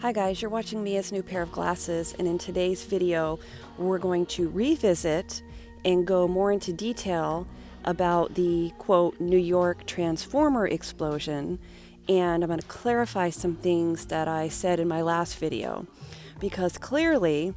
Hi guys, you're watching Mia's New Pair of Glasses, and in today's video we're going to revisit and go more into detail about the quote New York transformer explosion, and I'm going to clarify some things that I said in my last video, because clearly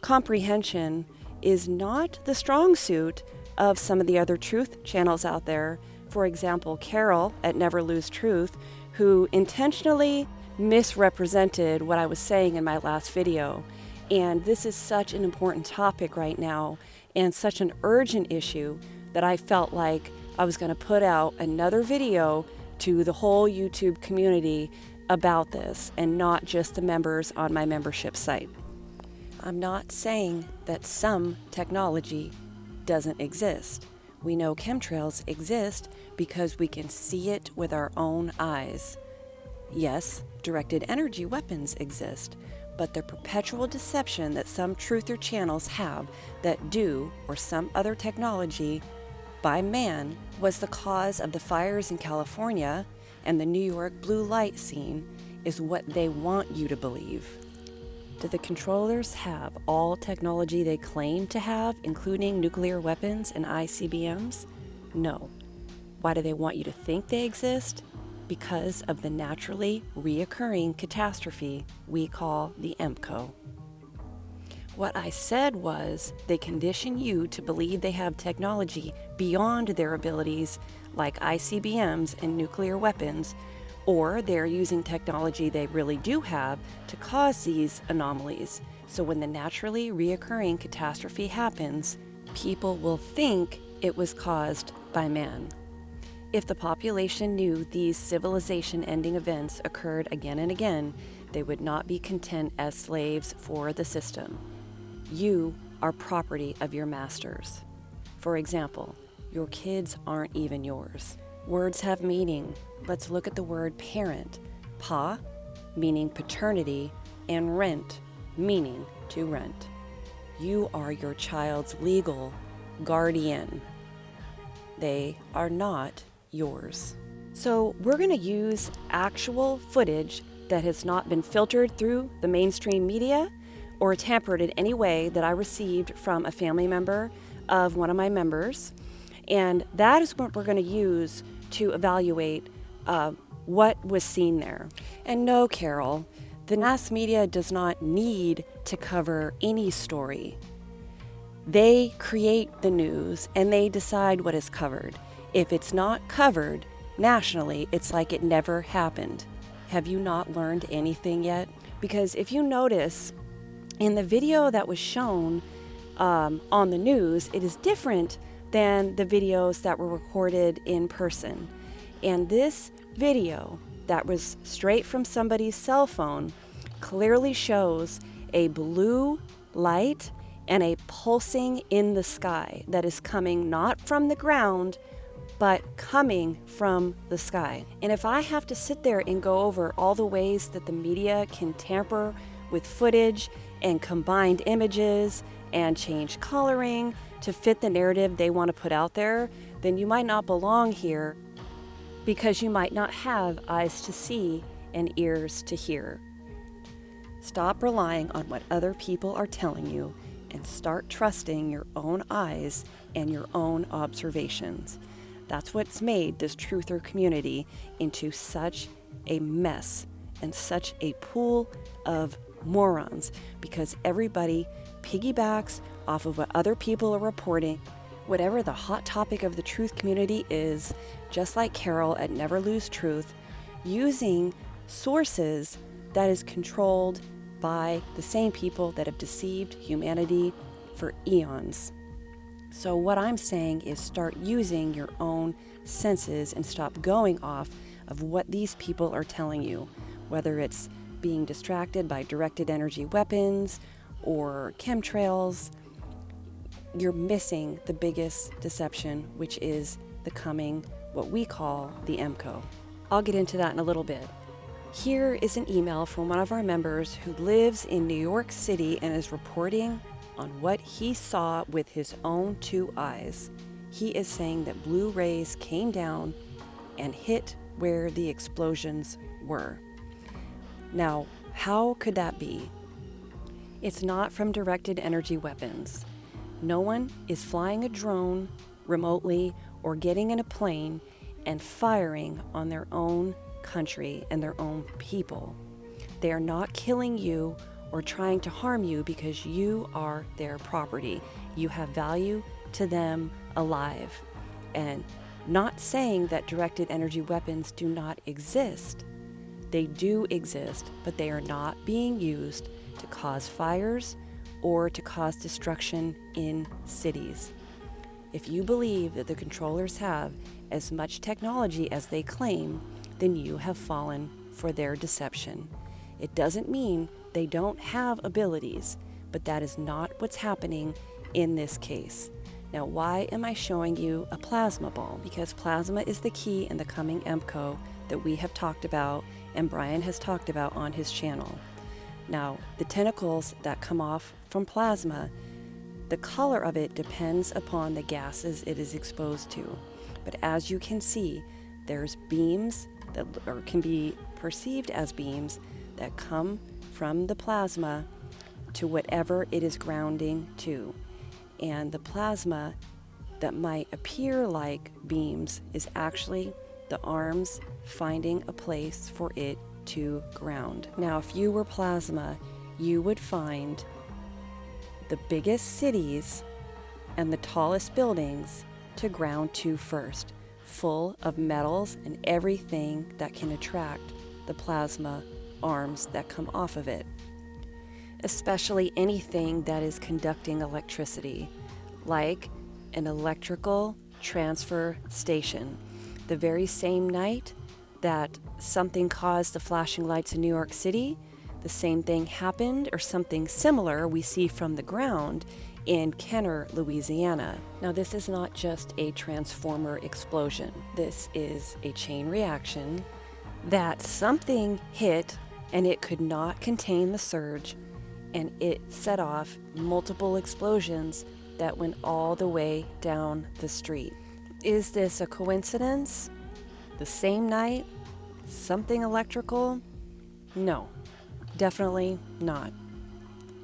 comprehension is not the strong suit of some of the other truth channels out there. For example, Carol at Never Lose Truth, who intentionally misrepresented what I was saying in my last video. And this is such an important topic right now and such an urgent issue that I felt like I was going to put out another video to the whole YouTube community about this and not just the members on my membership site. I'm not saying that some technology doesn't exist. We know chemtrails exist because we can see it with our own eyes. Yes, directed energy weapons exist, but the perpetual deception that some truther channels have that do, or some other technology, by man, was the cause of the fires in California and the New York blue light scene is what they want you to believe. Do the controllers have all technology they claim to have, including nuclear weapons and ICBMs? No. Why do they want you to think they exist? Because of the naturally reoccurring catastrophe we call the Empcoe. What I said was they condition you to believe they have technology beyond their abilities, like ICBMs and nuclear weapons, or they're using technology they really do have to cause these anomalies. So when the naturally reoccurring catastrophe happens, people will think it was caused by man. If the population knew these civilization-ending events occurred again and again, they would not be content as slaves for the system. You are property of your masters. For example, your kids aren't even yours. Words have meaning. Let's look at the word parent. Pa, meaning paternity, and rent, meaning to rent. You are your child's legal guardian. They are not yours. So we're going to use actual footage that has not been filtered through the mainstream media or tampered in any way that I received from a family member of one of my members. And that is what we're going to use to evaluate what was seen there. And no, Carol, the mass media does not need to cover any story. They create the news and they decide what is covered. If it's not covered nationally, it's like it never happened. Have you not learned anything yet? Because if you notice, in the video that was shown on the news, it is different than the videos that were recorded in person. And this video that was straight from somebody's cell phone clearly shows a blue light and a pulsing in the sky that is coming not from the ground, but coming from the sky. And if I have to sit there and go over all the ways that the media can tamper with footage and combined images and change coloring to fit the narrative they want to put out there, then you might not belong here, because you might not have eyes to see and ears to hear. Stop relying on what other people are telling you and start trusting your own eyes and your own observations. That's what's made this truther community into such a mess and such a pool of morons, because everybody piggybacks off of what other people are reporting, whatever the hot topic of the truth community is, just like Carol at Never Lose Truth, using sources that is controlled by the same people that have deceived humanity for eons. So what I'm saying is start using your own senses and stop going off of what these people are telling you, whether it's being distracted by directed energy weapons or chemtrails. You're missing the biggest deception, which is the coming, what we call the Empcoe. I'll get into that in a little bit. Here is an email from one of our members who lives in New York City and is reporting on what he saw with his own two eyes. He is saying that blue rays came down and hit where the explosions were. Now, How could that be? It's not from directed energy weapons. No one is flying a drone remotely or getting in a plane and firing on their own country and their own people. They are not killing you or trying to harm you because you are their property. You have value to them alive. And not saying that directed energy weapons do not exist. They do exist, but they are not being used to cause fires or to cause destruction in cities. If you believe that the controllers have as much technology as they claim, then you have fallen for their deception. It doesn't mean they don't have abilities, but that is not what's happening in this case. Now, why am I showing you a plasma ball? Because plasma is the key in the coming Empcoe that we have talked about and Brian has talked about on his channel. Now, the tentacles that come off from plasma, the color of it depends upon the gases it is exposed to. But as you can see, there's beams that can be perceived as beams that come from the plasma to whatever it is grounding to. And the plasma that might appear like beams is actually the arms finding a place for it to ground. Now, if you were plasma, you would find the biggest cities and the tallest buildings to ground to first, full of metals and everything that can attract the plasma arms that come off of it. Especially anything that is conducting electricity, like an electrical transfer station. The very same night that something caused the flashing lights in New York City, the same thing happened, or something similar we see from the ground in Kenner, Louisiana. Now, this is not just a transformer explosion. This is a chain reaction that something hit and it could not contain the surge, and it set off multiple explosions that went all the way down the street. Is this a coincidence? The same night? Something electrical? No, definitely not.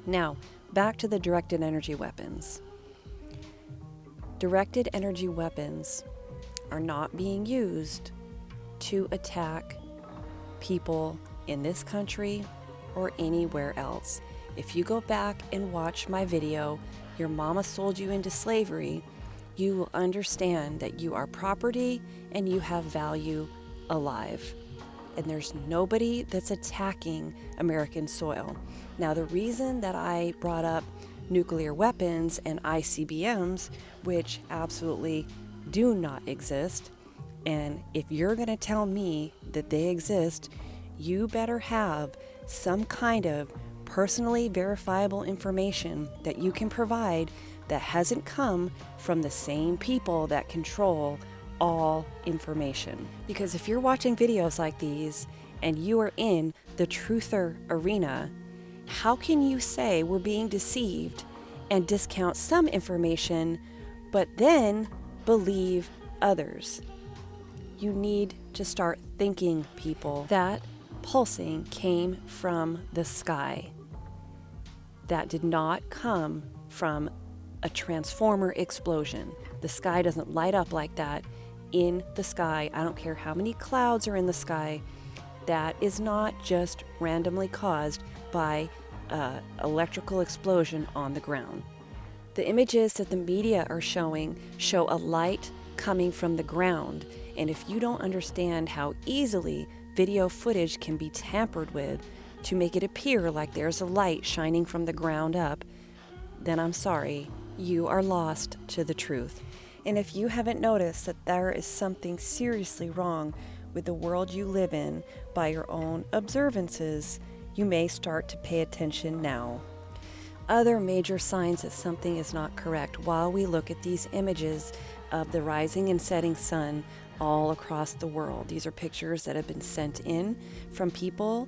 Now, back to the directed energy weapons. Directed energy weapons are not being used to attack people in this country or anywhere else. If you go back and watch my video, Your Mama Sold You Into Slavery, you will understand that you are property and you have value alive. And there's nobody that's attacking American soil. Now, the reason that I brought up nuclear weapons and ICBMs, which absolutely do not exist, and if you're going to tell me that they exist, you better have some kind of personally verifiable information that you can provide that hasn't come from the same people that control all information. Because if you're watching videos like these and you are in the truther arena, how can you say we're being deceived and discount some information, but then believe others? You need to start thinking, people. That pulsing came from the sky. That did not come from a transformer explosion. The sky doesn't light up like that in the sky. I don't care how many clouds are in the sky. That is not just randomly caused by an electrical explosion on the ground. The images that the media are showing show a light coming from the ground. And if you don't understand how easily video footage can be tampered with to make it appear like there's a light shining from the ground up, then I'm sorry, you are lost to the truth. And if you haven't noticed that there is something seriously wrong with the world you live in by your own observances, you may start to pay attention now. Other major signs that something is not correct while we look at these images of the rising and setting sun all across the world. These are pictures that have been sent in from people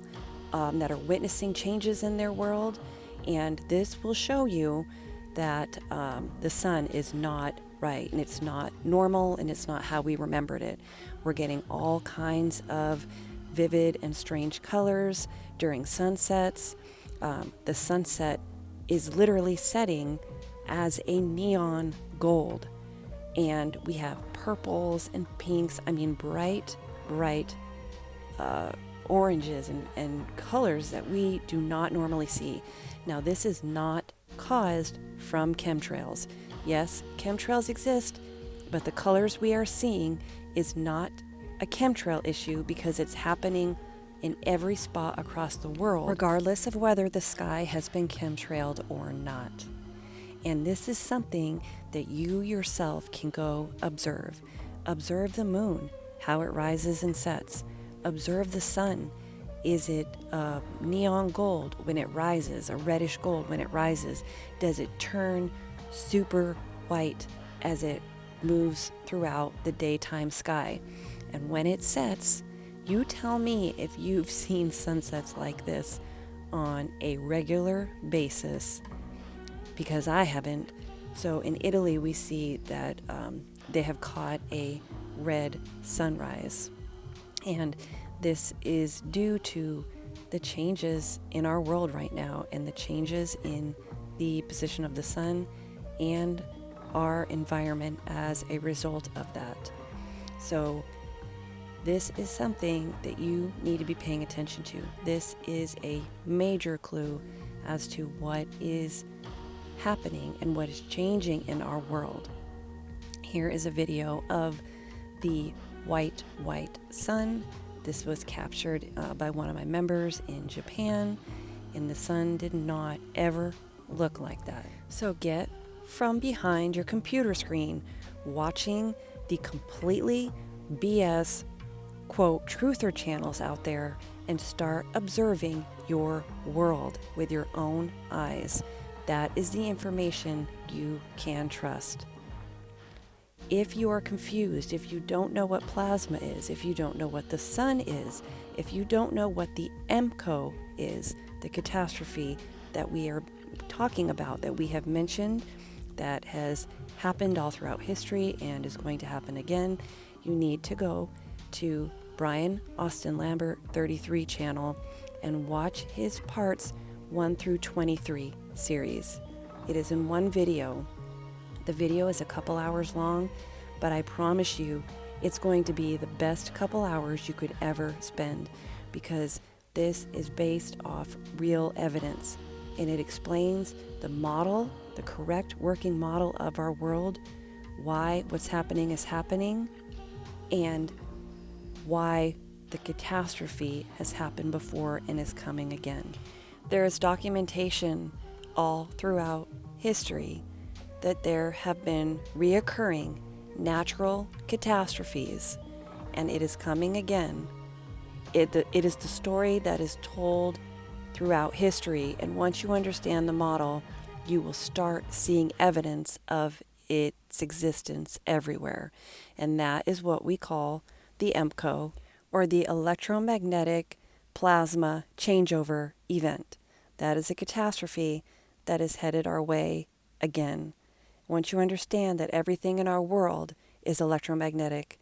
that are witnessing changes in their world, and this will show you that the sun is not right, and it's not normal, and it's not how we remembered it. We're getting all kinds of vivid and strange colors during sunsets. The sunset is literally setting as a neon gold. And we have purples and pinks, bright, oranges and colors that we do not normally see. Now, this is not caused from chemtrails. Yes, chemtrails exist, but the colors we are seeing is not a chemtrail issue because it's happening in every spot across the world, regardless of whether the sky has been chemtrailed or not. And this is something that you yourself can go observe. Observe the moon, how it rises and sets. Observe the sun. Is it neon gold when it rises, a reddish gold when it rises? Does it turn super white as it moves throughout the daytime sky? And when it sets, you tell me if you've seen sunsets like this on a regular basis, because I haven't. So in Italy, we see that they have caught a red sunrise. And this is due to the changes in our world right now and the changes in the position of the sun and our environment as a result of that. So this is something that you need to be paying attention to. This is a major clue as to what is happening and what is changing in our world. Here is a video of the white sun. This was captured by one of my members in Japan, and the sun did not ever look like that. So get from behind your computer screen watching the completely BS, quote, truther channels out there and start observing your world with your own eyes. That is the information you can trust. If you are confused, if you don't know what plasma is, if you don't know what the sun is, if you don't know what the Empcoe is, the catastrophe that we are talking about, that we have mentioned, that has happened all throughout history and is going to happen again, you need to go to Brian Austin Lambert 33 channel and watch his parts 1 through 23 series. It is in one video. The video is a couple hours long, but I promise you it's going to be the best couple hours you could ever spend, because this is based off real evidence and it explains the model, the correct working model of our world, why what's happening is happening, and why the catastrophe has happened before and is coming again. There is documentation all throughout history that there have been reoccurring natural catastrophes, and it is coming again. It is the story that is told throughout history, and once you understand the model, you will start seeing evidence of its existence everywhere. And that is what we call the Empcoe, or the electromagnetic plasma changeover event. That is a catastrophe that is headed our way again. Once you understand that everything in our world is electromagnetic,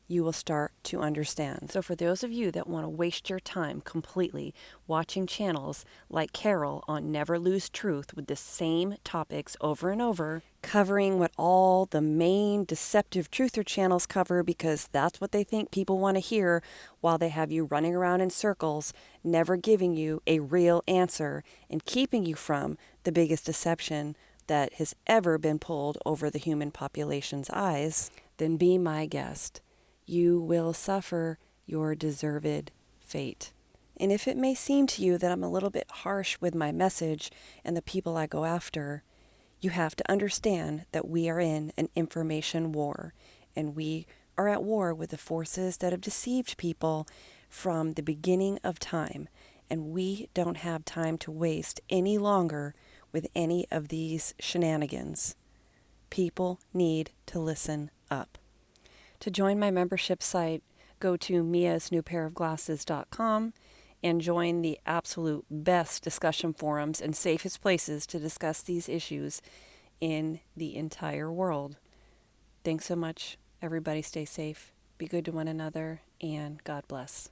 you will start to understand. So for those of you that want to waste your time completely watching channels like Carol on Never Lose Truth with the same topics over and over, covering what all the main deceptive truther channels cover because that's what they think people want to hear, while they have you running around in circles, never giving you a real answer and keeping you from the biggest deception that has ever been pulled over the human population's eyes, then be my guest. You will suffer your deserved fate. And if it may seem to you that I'm a little bit harsh with my message and the people I go after, you have to understand that we are in an information war, and we are at war with the forces that have deceived people from the beginning of time, and we don't have time to waste any longer with any of these shenanigans. People need to listen up. To join my membership site, go to miasnewpairofglasses.com and join the absolute best discussion forums and safest places to discuss these issues in the entire world. Thanks so much. Everybody stay safe, be good to one another, and God bless.